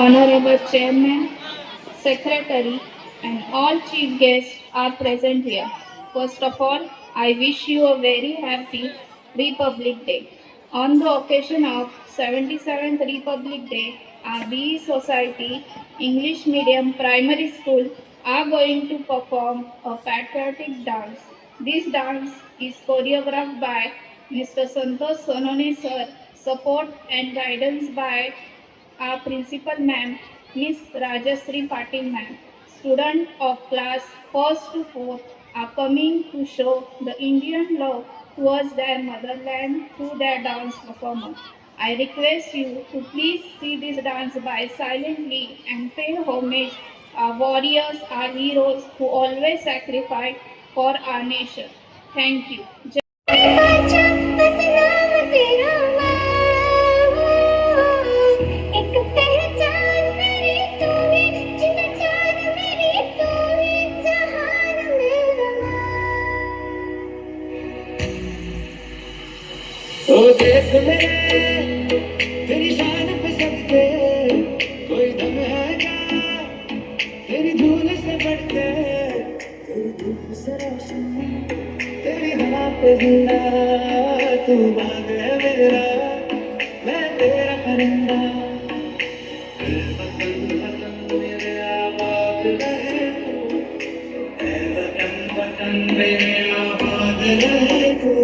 Honorable Chairman, Secretary, and all chief guests are present here. First of all, I wish you a very happy Republic Day. On the occasion of 77th Republic Day, our BE Society English Medium Primary School are going to perform a patriotic dance. This dance is choreographed by Mr. Santosh Sonone sir, support and guidance by our principal ma'am, Miss Rajashree Patil ma'am. Students of class 1st to 4th are coming to show the Indian love towards their motherland through their dance performance. I request you to please see this dance by silently and pay homage our warriors, our heroes who always sacrifice for our nation. Thank you. ओ देख में तेरी शान पे सबके कोई दम है क्या तेरी धूल से बढ़के तेरी धूप से रोशन तेरी हवा पे जिंदा तू बाग है मेरा मैं तेरा परिंदा ऐ वतन वतन मेरे आबाद रहे तू ऐ वतन वतन मेरे आबाद रहे तू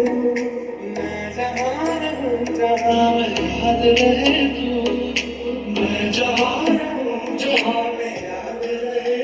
जहाँ में याद रहे तू मैं जहाँ रहूं जहाँ में याद रहे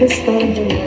It's